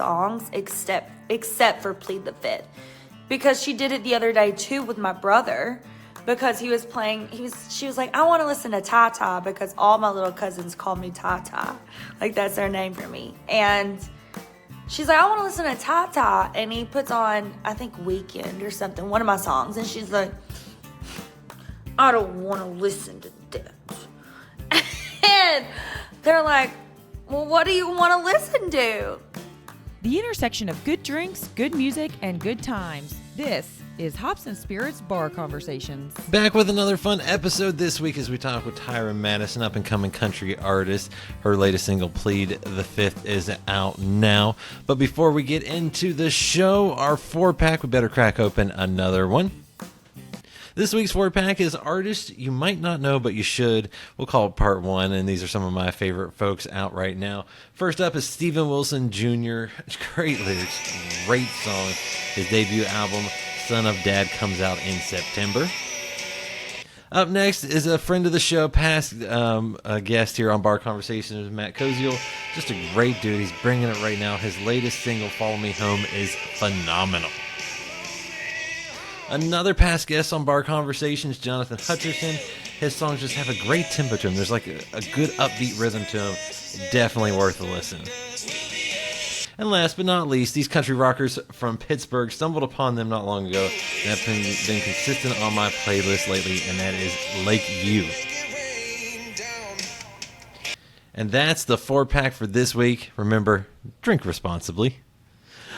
songs except for Plead the Fifth, because she did it the other day too with my brother, because he was playing. She was like, I want to listen to Tata because all my little cousins call me Tata, like that's their name for me, and she's like, I want to listen to Tata, and he puts on, I think, Weekend or something, one of my songs, and she's like, I don't want to listen to that. And they're like, well, what do you want to listen to? The intersection of good drinks, good music, and good times. This is Hops and Spirits Bar Conversations. Back with another fun episode this week as we talk with Tyra Madison, up-and-coming country artist. Her latest single, Plead the Fifth, is out now. But before we get into the show, our 4-pack, we better crack open another one. This week's 4-pack is artists you might not know, but you should. We'll call it part 1, and these are some of my favorite folks out right now. First up is Steven Wilson Jr. Great lyrics, great song. His debut album, Son of Dad, comes out in September. Up next is a friend of the show, past a guest here on Bar Conversations, Matt Koziol. Just a great dude. He's bringing it right now. His latest single, Follow Me Home, is phenomenal. Another past guest on Bar Conversations, Jonathan Hutcherson. His songs just have a great tempo to them. There's like a good upbeat rhythm to them. Definitely worth a listen. And last but not least, these country rockers from Pittsburgh, stumbled upon them not long ago and have been consistent on my playlist lately, and that is Lakeview. And that's the 4-pack for this week. Remember, drink responsibly.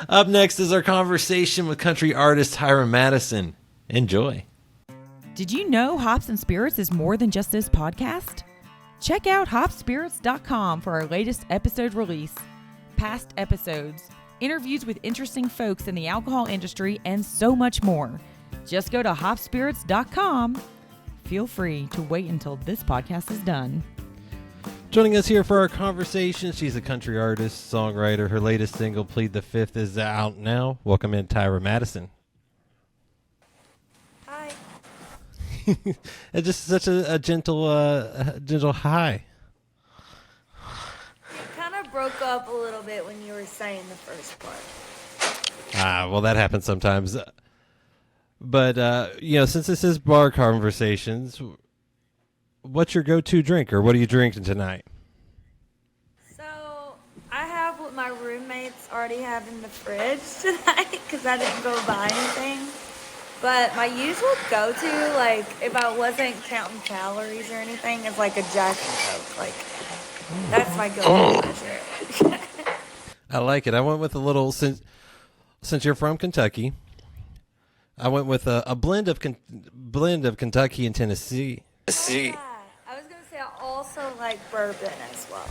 Up next is our conversation with country artist Tyra Madison. Enjoy. Did you know Hops and Spirits is more than just this podcast? Check out hopspirits.com for our latest episode release, past episodes, interviews with interesting folks in the alcohol industry, and so much more. Just go to hopspirits.com. Feel free to wait until this podcast is done. Joining us here for our conversation, she's a country artist, songwriter. Her latest single, Plead the Fifth, is out now. Welcome in, Tyra Madison. Hi. It's just such a gentle hi. It kind of broke up a little bit when you were saying the first part. Well, that happens sometimes. But, since this is Bar Conversations, what's your go-to drink, or what are you drinking tonight? So, I have what my roommates already have in the fridge tonight because I didn't go buy anything. But my usual go-to, like, if I wasn't counting calories or anything, is like a Jack and Coke. Like, that's my go-to measure. I like it. I went with a little, since you're from Kentucky, I went with a blend of Kentucky and Tennessee. Yeah. I was going to say I also like bourbon as well.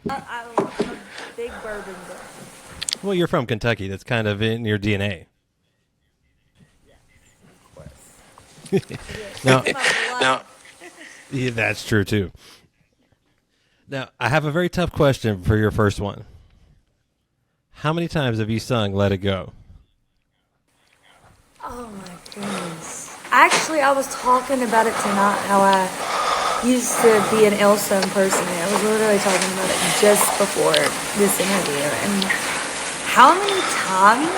I'm a big bourbon girl. Well, you're from Kentucky. That's kind of in your DNA. Yes, of course. Now, yeah, that's true too. Now, I have a very tough question for your first one. How many times have you sung Let It Go? Oh my goodness. Actually, I was talking about it tonight, how I used to be an Elsa impersonator. I was literally talking about it just before this interview. And how many times?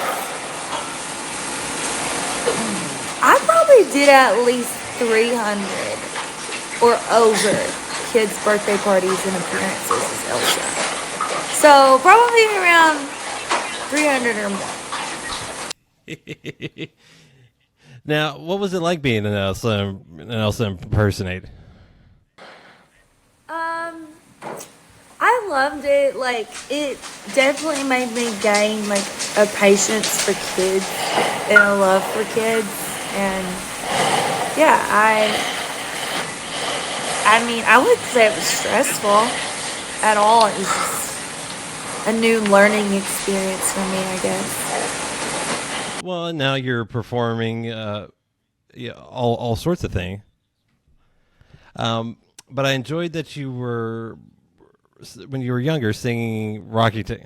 I probably did at least 300 or over kids' birthday parties and appearances as Elsa. So probably around 300 or more. Now, what was it like being an Elsa impersonator? I loved it. Like, it definitely made me gain, like, a patience for kids and a love for kids. And, yeah, I mean, I wouldn't say it was stressful at all. It was just a new learning experience for me, I guess. Well, now you're performing all sorts of things. But I enjoyed that you were, when you were younger, singing Rocky Top.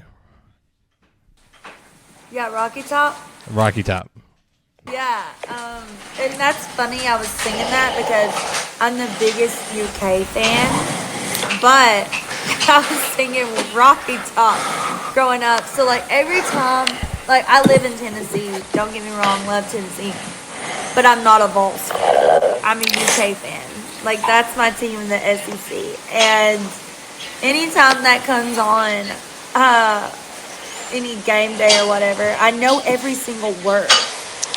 Yeah, Rocky Top? Rocky Top. Yeah, and that's funny. I was singing that because I'm the biggest UK fan, but I was singing Rocky Top growing up. So like every time, like I live in Tennessee. Don't get me wrong, love Tennessee, but I'm not a Vols fan. I'm a UK fan. Like that's my team in the SEC. And anytime that comes on, any game day or whatever, I know every single word.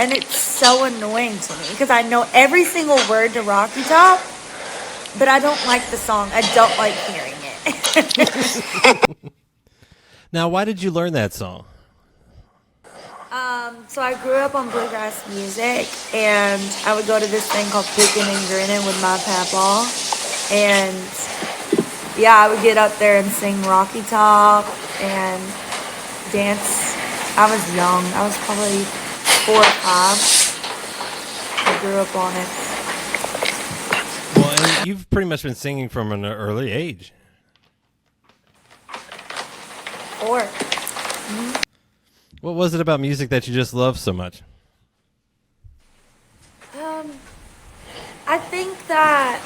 And it's so annoying to me because I know every single word to Rocky Top, but I don't like the song. I don't like hearing it. Now, why did you learn that song? So I grew up on bluegrass music, and I would go to this thing called Pickin' and Grinnin' with my papa. And yeah, I would get up there and sing Rocky Top and dance. I was young. I was probably 4 or 5. I grew up on it. Well, and you've pretty much been singing from an early age. 4. Mm-hmm. What was it about music that you just love so much? I think that,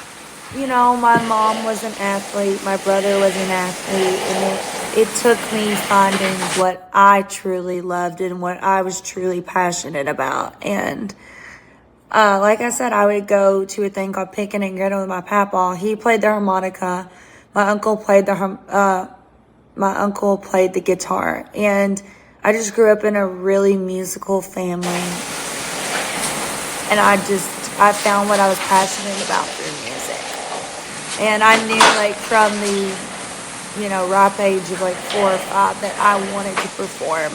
you know, my mom was an athlete, my brother was an athlete, and it took me finding what I truly loved and what I was truly passionate about. And like I said, I would go to a thing called Pickin' and Grinnin' with my papa. He played the harmonica. My uncle played the guitar, and I just grew up in a really musical family. And I found what I was passionate about through music. And I knew, like, from the, ripe age of, like, 4 or 5 that I wanted to perform.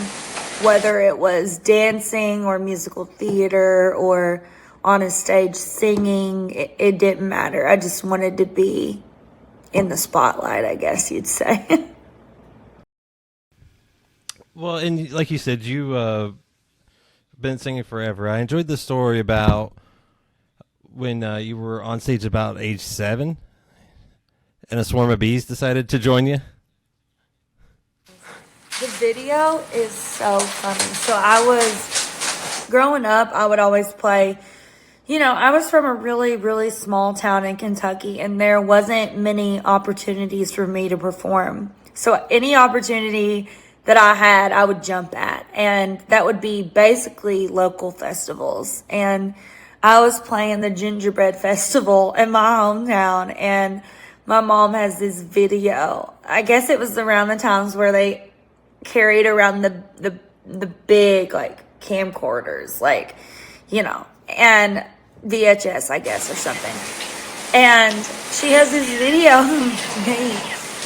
Whether it was dancing or musical theater or on a stage singing, it didn't matter. I just wanted to be in the spotlight, I guess you'd say. Well, and like you said, you been singing forever. I enjoyed the story about when you were on stage about age 7 and a swarm of bees decided to join you. The video is so funny. So I was, growing up, I would always play, I was from a really, really small town in Kentucky, and there wasn't many opportunities for me to perform. So any opportunity that I had, I would jump at. And that would be basically local festivals. And I was playing the Gingerbread Festival in my hometown, and my mom has this video. I guess it was around the times where they carried around the big, like, camcorders, like, and VHS, I guess, or something. And she has this video of me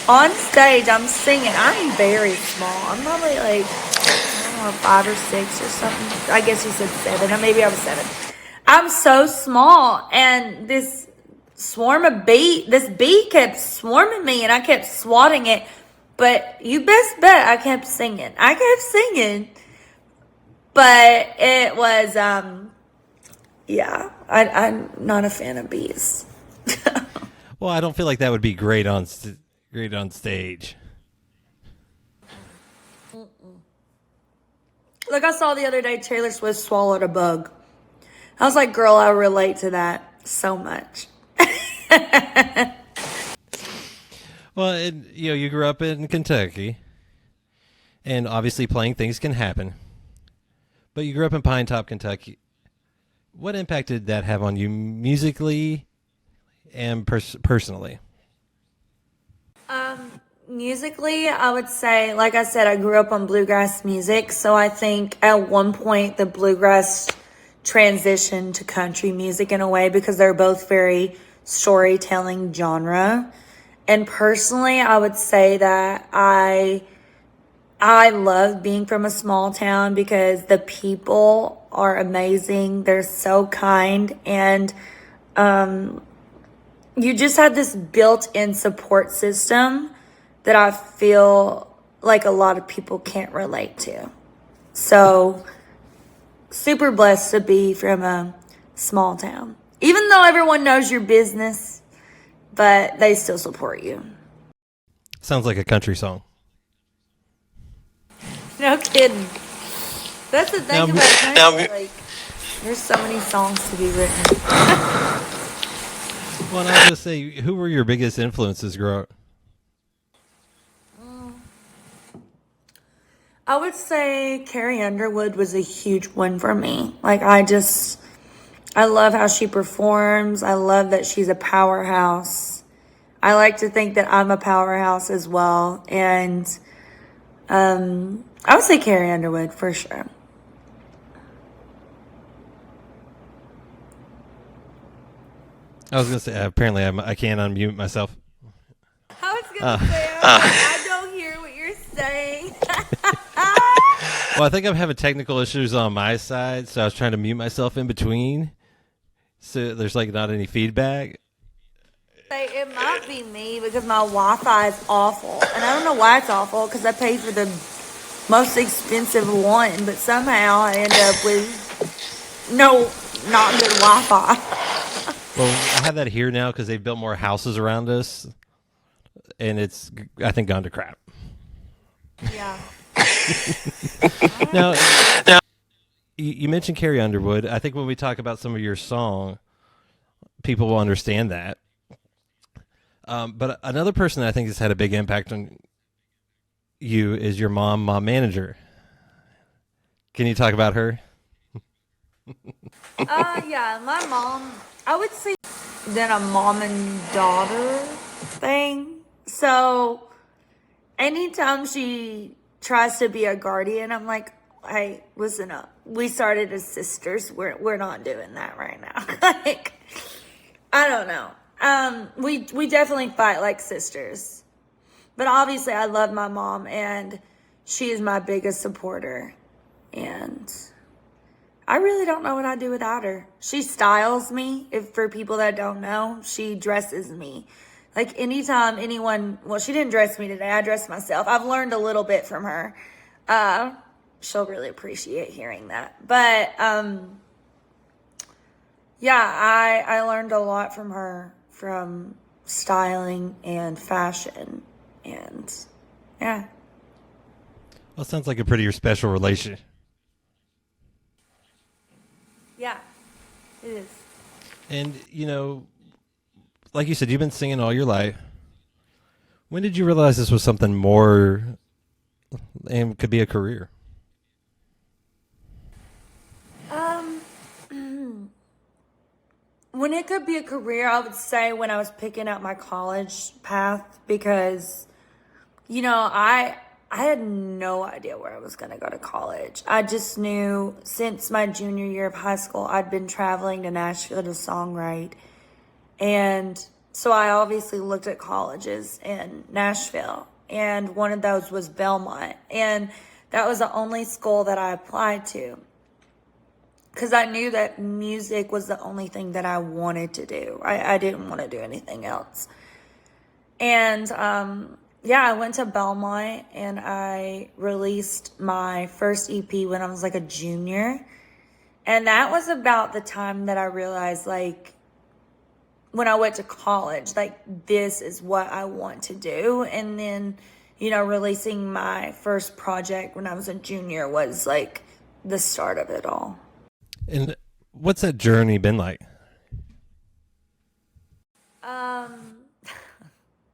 on stage. I'm singing. I'm very small. I'm probably like, I don't know, 5 or 6 or something. I guess you said 7, or maybe I was 7. I'm so small, and this bee kept swarming me, and I kept swatting it. But you best bet I kept singing. But it was, I'm not a fan of bees. Well, I don't feel like that would be great on stage. Look, I saw the other day Taylor Swift swallowed a bug. I was like, girl, I relate to that so much. Well, you grew up in Kentucky, and obviously playing things can happen. But you grew up in Pine Top, Kentucky. What impact did that have on you musically and personally? Musically, I would say, like I said, I grew up on bluegrass music. So I think at one point the bluegrass transitioned to country music in a way, because they're both very storytelling genre. And personally, I would say that I love being from a small town because the people are amazing. They're so kind. And you just have this built-in support system that I feel like a lot of people can't relate to. So, super blessed to be from a small town. Even though everyone knows your business, but they still support you. Sounds like a country song. No kidding. That's the thing about country. Like, there's so many songs to be written. Well, and I was going to say, who were your biggest influences growing up? I would say Carrie Underwood was a huge one for me. Like, I love how she performs. I love that she's a powerhouse. I like to think that I'm a powerhouse as well. And I would say Carrie Underwood for sure. I was going to say, apparently I can't unmute myself. I was going to say, I don't hear what you're saying. Well, I think I'm having technical issues on my side, so I was trying to mute myself in between, so there's like not any feedback. It might be me because my Wi-Fi is awful, and I don't know why it's awful because I paid for the most expensive one, but somehow I end up with not good Wi-Fi. Well, I have that here now because they've built more houses around us, and it's, I think, gone to crap. Yeah. Now, you mentioned Carrie Underwood. I think when we talk about some of your song, people will understand that. But another person that I think has had a big impact on you is your mom manager. Can you talk about her? Yeah, my mom, I would say then a mom and daughter thing. So anytime she tries to be a guardian, I'm like, hey, listen up. We started as sisters. We're not doing that right now. Like, I don't know. We definitely fight like sisters. But obviously I love my mom and she is my biggest supporter. And I really don't know what I'd do without her. She styles me. If for people that don't know, she dresses me. Like anytime anyone, well, she didn't dress me today. I dressed myself. I've learned a little bit from her. She'll really appreciate hearing that. But, yeah, I learned a lot from her, from styling and fashion. And yeah. Well, it sounds like a pretty special relation. Yeah, it is. And, you know, like you said, you've been singing all your life. When did you realize this was something more and could be a career? When it could be a career, I would say when I was picking out my college path, because, you know, I had no idea where I was going to go to college. I just knew since my junior year of high school, I'd been traveling to Nashville to songwrite. And so I obviously looked at colleges in Nashville, and one of those was Belmont. And that was the only school that I applied to, because I knew that music was the only thing that I wanted to do. I didn't want to do anything else. And yeah, I went to Belmont and I released my first EP when I was like a junior. And that was about the time that I realized, like, when I went to college, like, this is what I want to do. And then, you know, releasing my first project when I was a junior was like the start of it all. And what's that journey been like?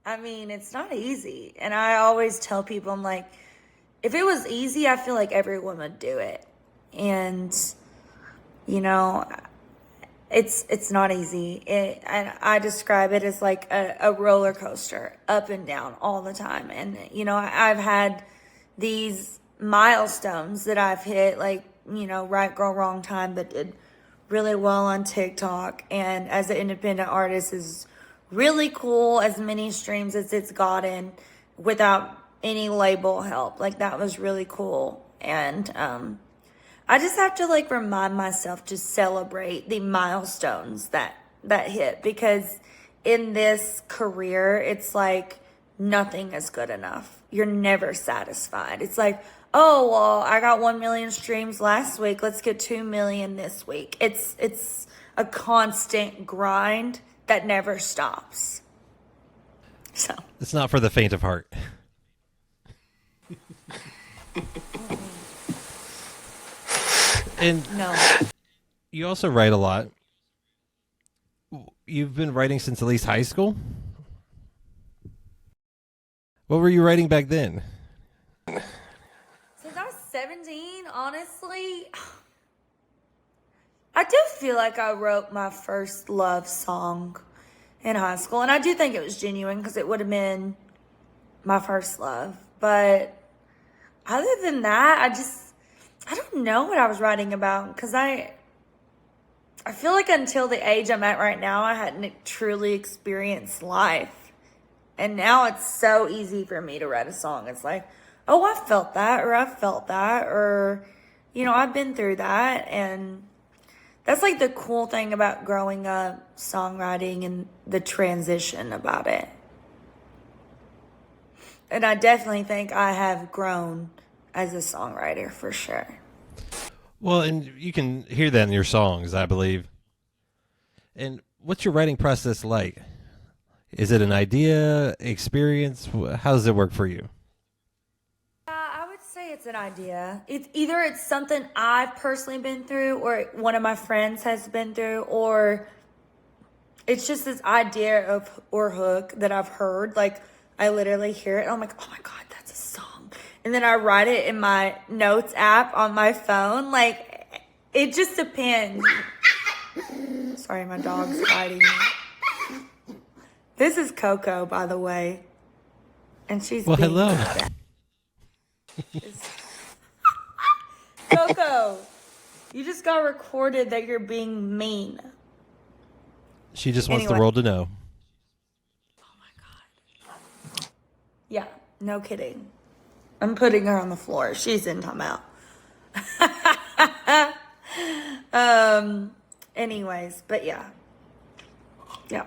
I mean, it's not easy. And I always tell people, I'm like, if it was easy, I feel like everyone would do it. And, you know, it's not easy. And I describe it as like a roller coaster, up and down all the time. And, you know, I've had these milestones that I've hit, like, you know, Right Girl Wrong Time, but did really well on TikTok. And as an independent artist is really cool, as many streams as it's gotten without any label help. Like, that was really cool. And I just have to, like, remind myself to celebrate the milestones that hit, because in this career, it's like nothing is good enough. You're never satisfied. It's like, oh, well, I got 1 million streams last week. Let's get 2 million this week. It's a constant grind that never stops. So It's not for the faint of heart. And no. you also write a lot. You've been writing since at least high school? What were you writing back then? Since I was 17, honestly, I do feel like I wrote my first love song in high school. And I do think it was genuine because it would have been my first love. But other than that, I don't know what I was writing about because I feel like until the age I'm at right now, I hadn't truly experienced life. And now it's so easy for me to write a song. It's like, oh, I felt that, or I felt that, or, I've been through that. And that's like the cool thing about growing up, songwriting, and the transition about it. And I definitely think I have grown as a songwriter for sure. Well, and you can hear that in your songs, I believe. And what's your writing process like? Is it an idea, experience? How does it work for you? I would say it's an idea. It's something I've personally been through, or one of my friends has been through, or it's just this idea of or hook that I've heard. Like, I literally hear it and I'm like, oh my God, that's a song. And then I write it in my notes app on my phone. Like, it just depends. Sorry, my dog's fighting me. This is Coco, by the way. And she's hello. Coco, you just got recorded that you're being mean. She just wants the world to know. Oh my God. Yeah, no kidding. I'm putting her on the floor. She's in timeout. Anyways, but yeah. Yeah.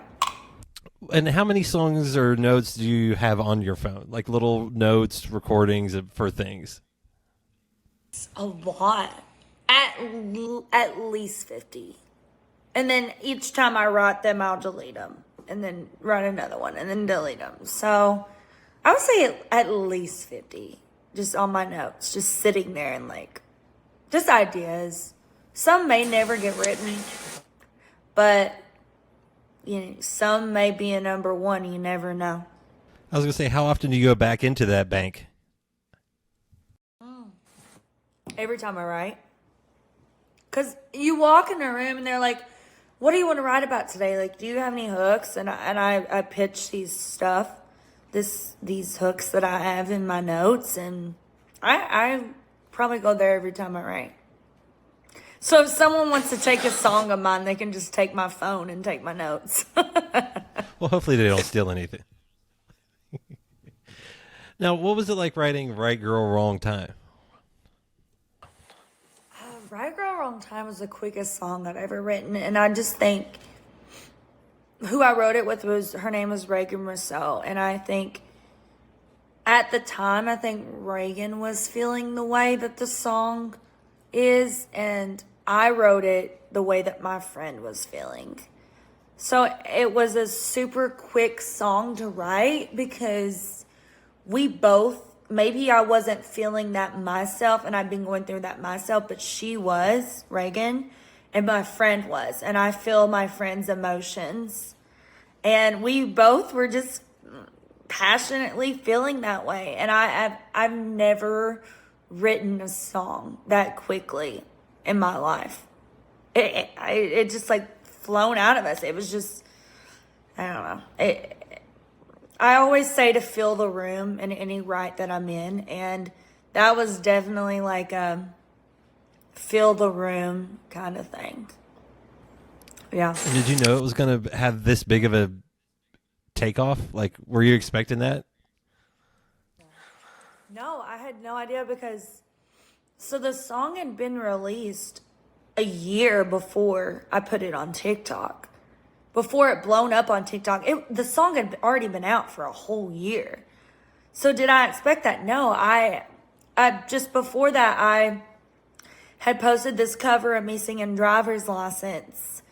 And how many songs or notes do you have on your phone? Like little notes, recordings for things? A lot. At least 50. And then each time I write them, I'll delete them. And then write another one and then delete them. So I would say at least 50. Just on my notes. Just sitting there and just ideas. Some may never get written. But some may be a number one. You never know. I was going to say, how often do you go back into that bank? Every time I write. Because you walk in a room and they're like, what do you want to write about today? Like, do you have any hooks? And I pitch these hooks that I have in my notes. And I probably go there every time I write. So if someone wants to take a song of mine, they can just take my phone and take my notes. Well, hopefully they don't steal anything. Now, what was it like writing Right Girl, Wrong Time? Right Girl, Wrong Time was the quickest song I've ever written. And I just think who I wrote it with her name was Reagan Rousseau. And I think at the time, Reagan was feeling the way that the song is. And I wrote it the way that my friend was feeling. So it was a super quick song to write because we both, maybe I wasn't feeling that myself and I'd been going through that myself, but she was, Reagan, and my friend was. And I feel my friend's emotions. And we both were just passionately feeling that way. And I've never written a song that quickly in my life. It just flown out of us. It was just, I don't know. I always say to fill the room in any write that I'm in. And that was definitely a fill the room kind of thing. Yeah. And did you know it was going to have this big of a takeoff? Were you expecting that? No, I had no idea because the song had been released a year before I put it on TikTok. Before it blown up on TikTok, the song had already been out for a whole year. So did I expect that? No, I just before that, I had posted this cover of me singing Driver's License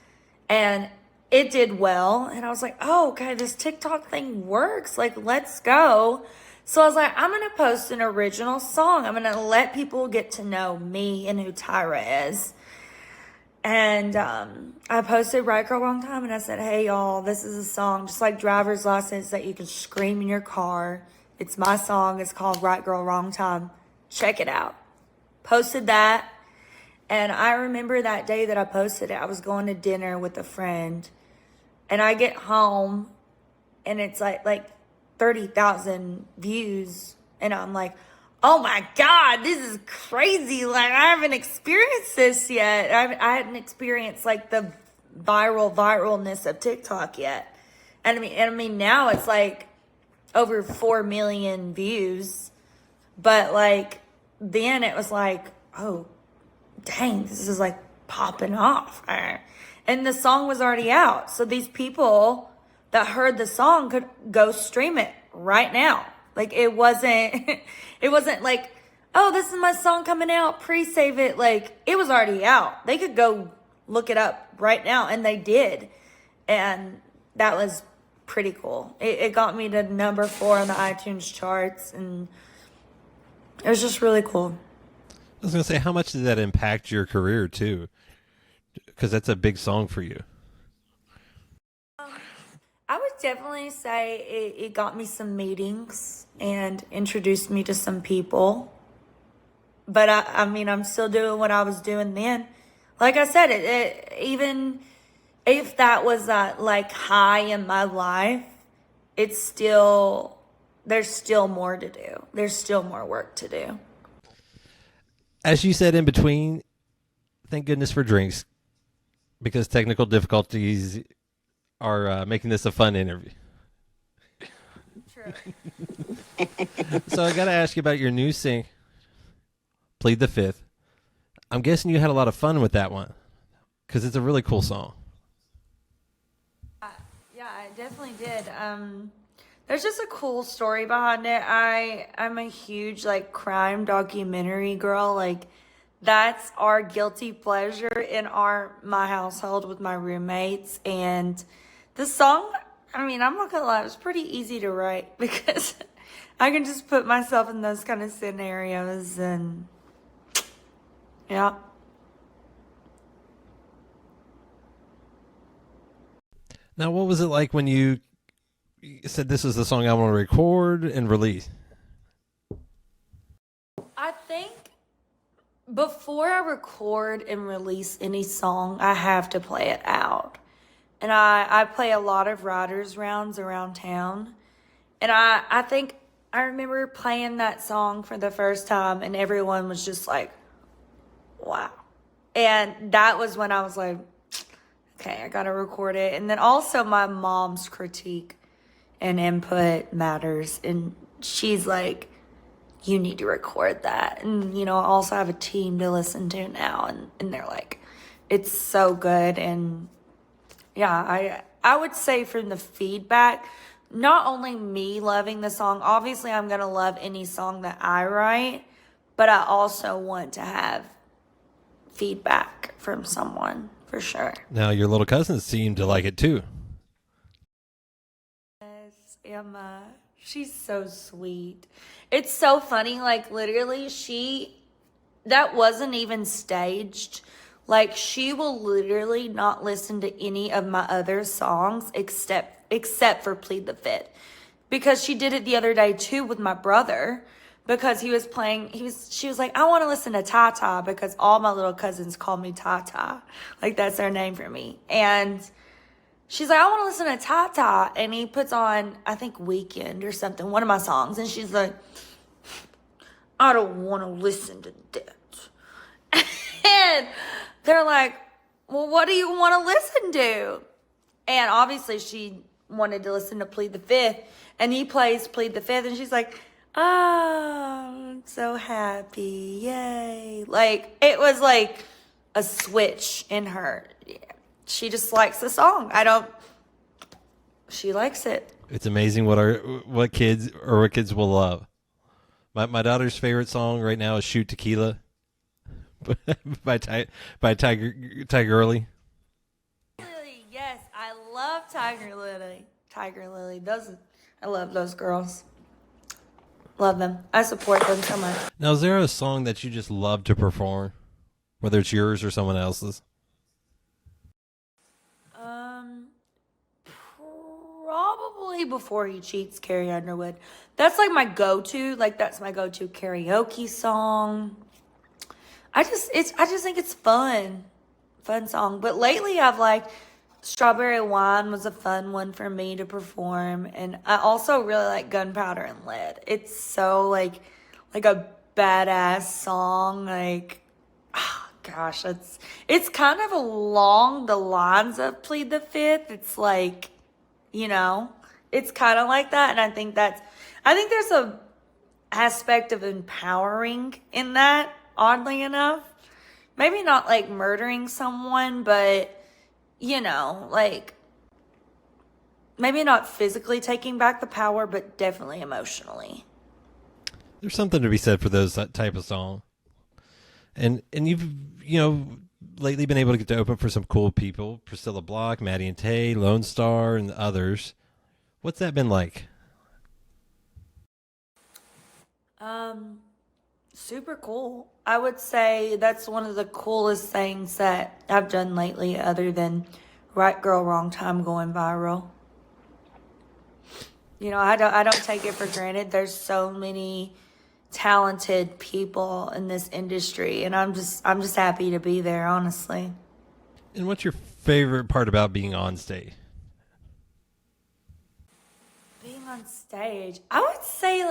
and it did well. And I was like, oh, okay, this TikTok thing works. Let's go. So I was like, I'm going to post an original song. I'm going to let people get to know me and who Tyra is. And I posted Right Girl, Wrong Time, and I said, hey, y'all, this is a song just like Driver's License that you can scream in your car. It's my song. It's called Right Girl, Wrong Time. Check it out. posted that. And I remember that day that I posted it, I was going to dinner with a friend. And I get home and it's like 30,000 views. And I'm like, oh my God, this is crazy. Like, I haven't experienced this yet. I hadn't experienced like the viralness of TikTok yet. And I mean, now it's like over 4 million views. But like, then it was like, oh, dang, this is like popping off. And the song was already out. So these people that heard the song could go stream it right now. Like, it wasn't like, oh, this is my song coming out, pre-save it. Like, it was already out. They could go look it up right now, and they did. And that was pretty cool. It got me to number 4 on the iTunes charts, and it was just really cool. I was going to say, how much did that impact your career, too? Because that's a big song for you. I would definitely say it got me some meetings and introduced me to some people. But I mean, I'm still doing what I was doing then. Like I said, it even if that was like high in my life, there's still more to do. There's still more work to do. As you said in between, thank goodness for drinks, because technical difficulties are making this a fun interview. True. So I got to ask you about your new sing, Plead the Fifth. I'm guessing you had a lot of fun with that one, because it's a really cool song. Yeah, I definitely did. There's just a cool story behind it. I'm a huge like crime documentary girl. Like, that's our guilty pleasure in my household with my roommates. And the song, I mean, I'm not gonna lie, it was pretty easy to write because I can just put myself in those kind of scenarios, and yeah. Now, what was it like when you said this is the song I want to record and release? I think before I record and release any song, I have to play it out. And I play a lot of writers' rounds around town. And I think I remember playing that song for the first time, and everyone was just like, wow. And that was when I was like, okay, I gotta record it. And then also my mom's critique and input matters. And she's like, you need to record that. And, I also have a team to listen to now. And they're like, it's so good. And yeah, I would say from the feedback, not only me loving the song, obviously I'm going to love any song that I write, but I also want to have feedback from someone for sure. Now, your little cousins seem to like it too. Yes, Emma. She's so sweet. It's so funny. Like, literally, that wasn't even staged. Like, she will literally not listen to any of my other songs except for Plead the Fifth. Because she did it the other day too with my brother. Because he was playing, she was like, I want to listen to Tata, because all my little cousins call me Tata. Like, that's their name for me. And she's like, I want to listen to Tata. And he puts on, I think, Weekend or something, one of my songs. And she's like, I don't want to listen to that. And they're like, well, what do you want to listen to? And obviously she wanted to listen to Plead the Fifth. And he plays Plead the Fifth. And she's like, oh, I'm so happy. Yay. Like, it was like a switch in her. Yeah. She just likes the song. She likes it. It's amazing what kids will love. My daughter's favorite song right now is "Shoot Tequila" by Tiger Lily. Yes, I love Tiger Lily. I love those girls. Love them. I support them so much. Now, is there a song that you just love to perform, whether it's yours or someone else's? Probably Before He Cheats, Carrie Underwood. That's like my go-to. Like, that's my go-to karaoke song. I just think it's fun song. But lately I've liked Strawberry Wine was a fun one for me to perform, and I also really like Gunpowder and Lead. It's so like a badass song. Like, oh gosh, it's kind of along the lines of Plead the Fifth. It's like, it's kind of like that, and I think there's a aspect of empowering in that, oddly enough. Maybe not like murdering someone, but like maybe not physically taking back the power, but definitely emotionally. There's something to be said for those type of song. And you've, lately been able to get to open for some cool people, Priscilla Block, Maddie and Tay, Lone Star, and others. What's that been like? Super cool. I would say that's one of the coolest things that I've done lately, other than Right Girl, Wrong Time going viral. I don't take it for granted. There's so many talented people in this industry, and I'm just happy to be there, honestly. And what's your favorite part about being on stage? Being on stage, I would say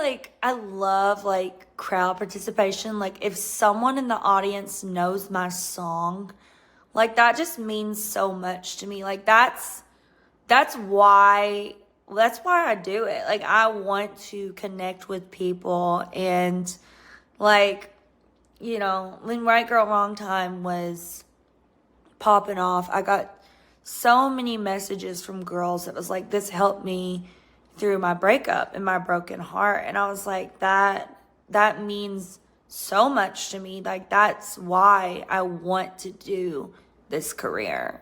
I love crowd participation. Like if someone in the audience knows my song, that just means so much to me. That's why I do it. I want to connect with people, and when Right Girl Wrong Time was popping off, I got so many messages from girls that was like, this helped me through my breakup and my broken heart. And I was like, that means so much to me. That's why I want to do this career.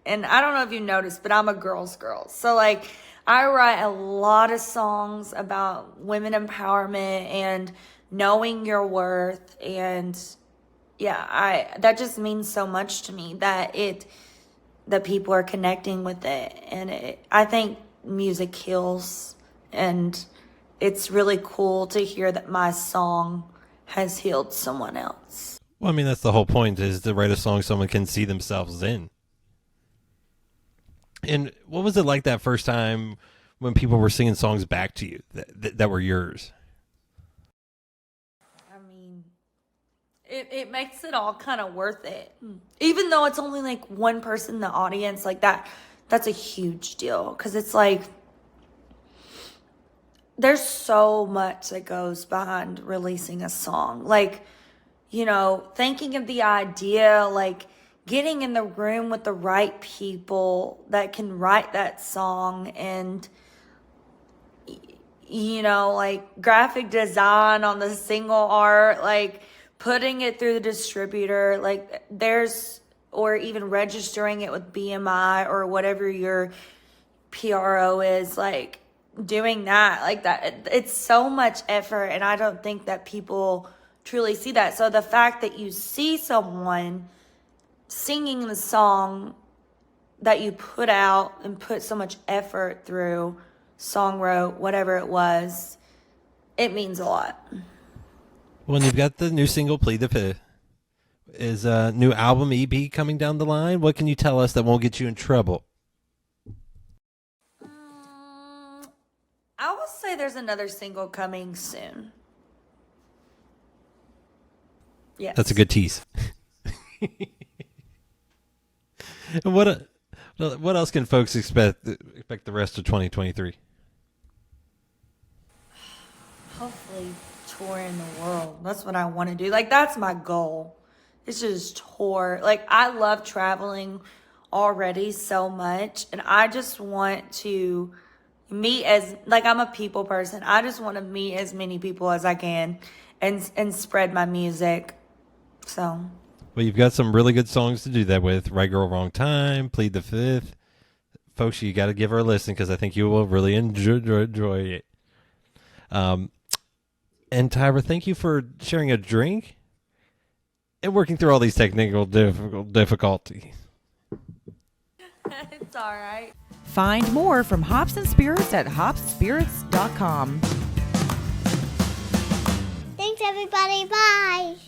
And I don't know if you noticed, but I'm a girl's girl. So I write a lot of songs about women empowerment and knowing your worth. And yeah, that just means so much to me that people are connecting with it. And I think music heals, and it's really cool to hear that my song has healed someone else. Well, I mean, that's the whole point, is to write a song someone can see themselves in. And what was it like that first time when people were singing songs back to you that were yours? I mean, it makes it all kind of worth it. Even though it's only one person in the audience, that's a huge deal. Because it's there's so much that goes behind releasing a song. Thinking of the idea, getting in the room with the right people that can write that song, and graphic design on the single art, putting it through the distributor, or even registering it with BMI or whatever your PRO is, doing that, it's so much effort, and I don't think that people truly see that. So the fact that you see someone singing the song that you put out and put so much effort through, song wrote, whatever it was, it means a lot. Well, and you've got the new single, Plead the Fifth. Is a new album, EP, coming down the line? What can you tell us that won't get you in trouble? I will say there's another single coming soon. Yes. That's a good tease. And what else can folks expect the rest of 2023? Hopefully touring the world. That's what I want to do. That's my goal. It's just tour. I love traveling already so much, and I just want to meet I'm a people person. I just want to meet as many people as I can and spread my music. So. Well, you've got some really good songs to do that with. Right Girl, Wrong Time, Plead the Fifth. Folks, you got to give her a listen, because I think you will really enjoy it. And Tyra, thank you for sharing a drink and working through all these technical difficulties. It's all right. Find more from Hops and Spirits at hopspirits.com. Thanks, everybody. Bye.